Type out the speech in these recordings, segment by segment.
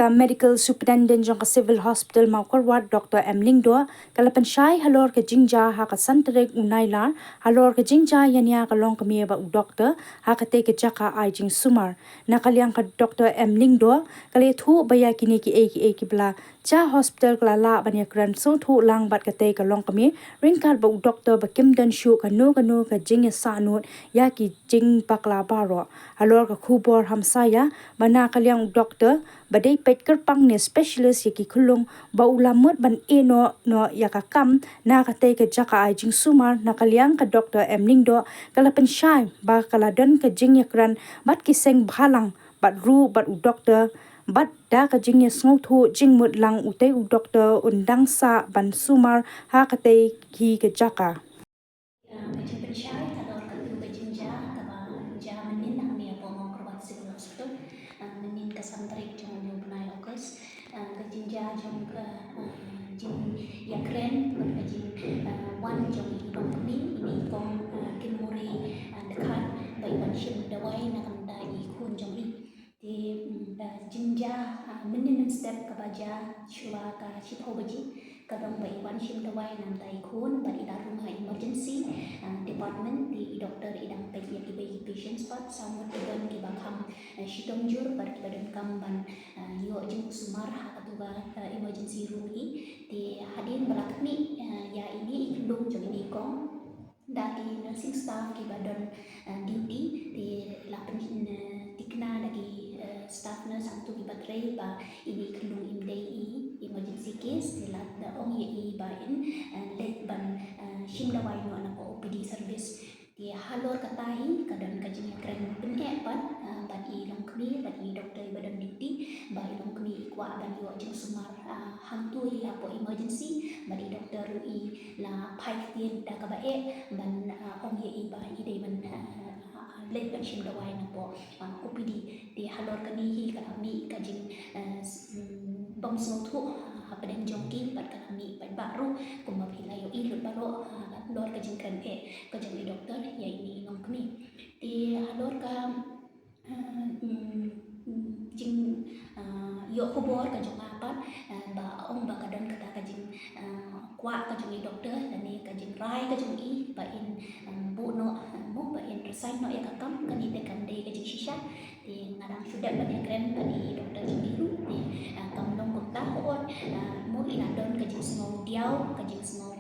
ka medical superintendent jong ka civil hospital Maukarwat Dr. Emling do kalapan syai halor ka jingja ha ka santerek unailar halor ka jingja yania ka long ka mieba u doctor ha ka te ka jaka ai jing sumar na kalyang ka Dr. Emling do kale thu baya kini ki eki bla cha hospital kala la banya kran so thu lang bat ka te ka long ka mi ringkar ba u doctor ba kim dan shu ka no ka jing sa nut ya ki jing pakla baro halor ka khubor hamsaya bana kalyang doctor badai pet kerpang ne specialist yaki khulung ba ulamut ban eno no yaka kam na ka te ka jaka ai jing sumar na kalyang ka Dr. Emling do kalapan syai ba kaladon ka jing yakran bat kiseng bhalang bat ru bat u doctor bat da ka jing ya sngo thu jing mut lang utai u doctor undang sa ban sumar ha ka te ki ka jaka jing ya keren jing wan jong ibang kami ini kong kimuri dekat baik banshim dawai na kanda i kun jong i di jinja minimum step kabaja shua ka shitho baji kadang baik banshim dawai nam dai kun bari darum ha emergency department di dokter idang pek ya ki patients pat samut dan ki bakam shitong jur bar ki badan kam ban yo jing sumar ha katuga emergency room i di hadin berakat ni ya ini ikhlung jong ini kong dari nursing staff ki badan duty di lapan tikna dari staff nurse antu ki batrai ba ini ikhlung imdai i emergency case di lat da ong ye i ba in let ban shimdawai no anak OPD service di halor katahi kadang kajing keren benek ban ban i long kni ban i doktor badan duty ba i long kni kwa ban yo jing sumar hantu i apo emergency ban i doktor i la pai tien da ka ba e ban ong ye i ba i dei ban let ban shim dawai na po OPD di halor kni hi ka mi kajing bom song thu hapadeng jongki bat ka mi ban baru kuma philayo i lut baro lor kajing kren e kajing i doktor ya ini long kni di halor ka jing yo khobor ka jong apat ba ong ba kadon kata kajing kwa ka jong i doktor dan ni kajing rai ka jong i ba in bu no mu ba in resign no ya kakam kan i tekan de kajing shisha di ngadang sudah ba ya kren ba di doktor jong i ru di kam long kota hon mu in adon kajing small diau kajing small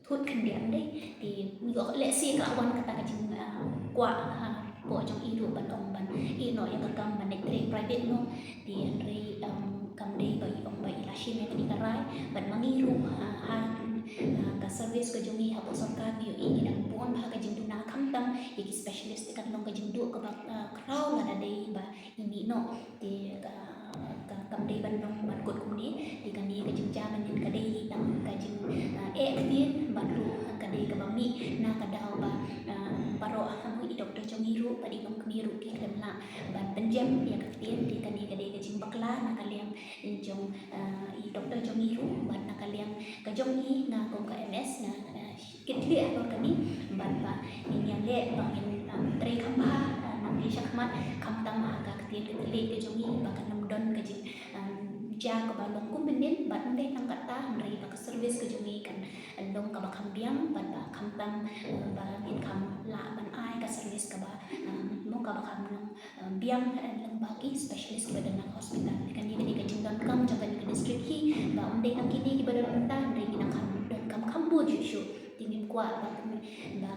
thut kendian deh di yo le si ka wan kata kajing kwa po jong i ru ban ong ban i no ya kakam ban tre private no di andre kam dei ba ong ba ilashi me kani karai ban mangiru ka service ka jong i hapo sarkar yo i dang pon ba ka jing duna kamtam iki specialist kan long ka jing du ka ba kraw la dei ba ini no di kam dei ban long ban kot kumni di kan ni ka jing jaman din ka dei dang ka jing tin ban ru ka dei ka ba mi na ka daw ba baro hamu i doktor jong i ru ba di long kni ru ki kan la ban penjam ya ka tin di kan ni ka dei ka jing bakla na ka liang jong i doktor jong i ru ban na ka liang ka jong i na kong ka MS na kitli alor kani ban ba in yang le ba in tre khamba nam di shakmat khamtam ka tin ka le ka jong i ba ka nam don ka jing ja ka ba long kum benin ban de nang kata ndai ba ka service ka jong i kan long ka ba khambiang ban ba khamtam ba in kham la ban ai ka service ka ba mo ka ba kham long biang lang bagi specialist ka badan hospital kan ni ka jing don kam jaga ni ka district hi ba unde nang kini ki badan unta ndai ni nang kham don kam khambu ju shu tingin kwa ba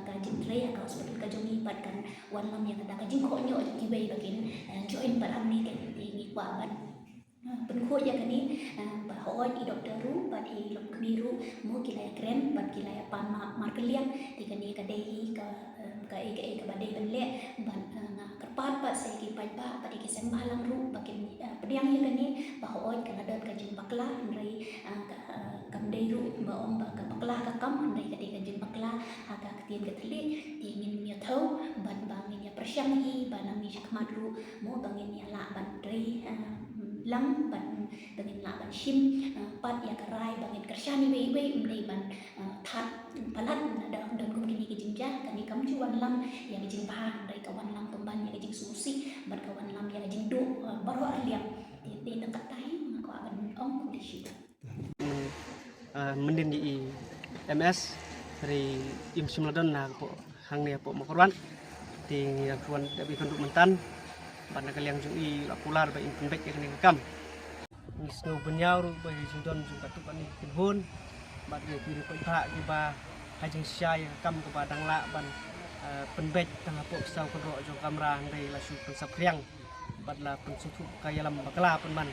ka jing tre ka hospital ka jong i bat kan wan lam ya ka jing ko nyo ki bai bakin join par amni kan tingi kwa ban penkhut ya kani ba hoi i doktor ru ba i long kni ru mo kilaya kren ba kilaya pan mar keliang ti kani ka dei ka ka ba dei ban le ban nga kerpat ba sai ki pai ba di kisen balang ru ba kin pediang ya kani ba hoi ka ladon ka jing bakla ndai kam dei ru ba om ba ka bakla ka kam ndai ka dei ka jing bakla ka tien ka tli ti ngin ya thau ban ba ngin ya persyang hi ba nang ni shakmat ru mo ba ngin ya la ban dei lam ban bangin la ban shim pat ya karai bangin kershani wei umdei ban that palat da don kum kini ki jingja kani kam chuan lam ya ki jing ba dai kawan lang tumban ya kajing susi bat kawan lam ya kajing do baru aliam di dekat tahi mengaku akan ong kondisi mendin di MS dari im simladon na po hang ne po makorwan ting yang kuan dabi konduk mentan pada kaliang jung i akular ba in penbek yang ning kam ni snow benyau ru ba jung don jung katu kan tinhun ba de kiri pa tha ki ba hajing syai kam ko ba dang la ban penbek tang po sau ko ro jung kamera ndai la su pen sapriang bat la pen sutu kaya lam bakla pen man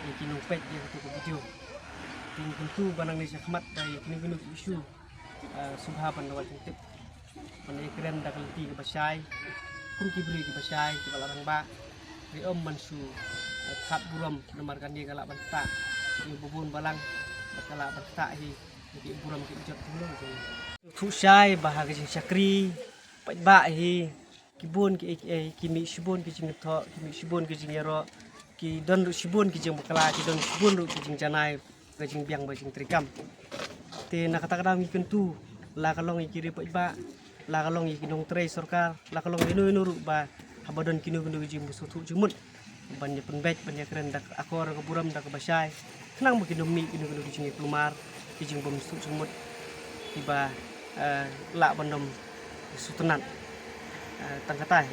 ni kinung pek ye ko video ting tentu banang ni sakmat dai kini isu subha pan dawal tip man keren da kalti ke basai kum kibri ke basai ke balarang ba ri om mansu that buram nomor kan dia galak ban ta ni bubun balang bakala ban ta hi ki buram ki jot dulu thu sai bahag jing sakri pai ba hi kibun ki mi shibun ki jing tho ki mi shibun ki jing yaro ki don ru shibun ki jing bakala ki don shibun ru ki jing janai ke jing biang ba jing trikam te na kata kata mi kentu la kalong ikiri pai ba la kalong ikinong tre sarkar la kalong inu ru ba habadon kinu jing musutu jumut banyak penbek banyak keren dak akor ke buram dak basai kenang mungkin mi kinu jing plumar jing bom musutu jumut tiba la bandom sutenan tang kata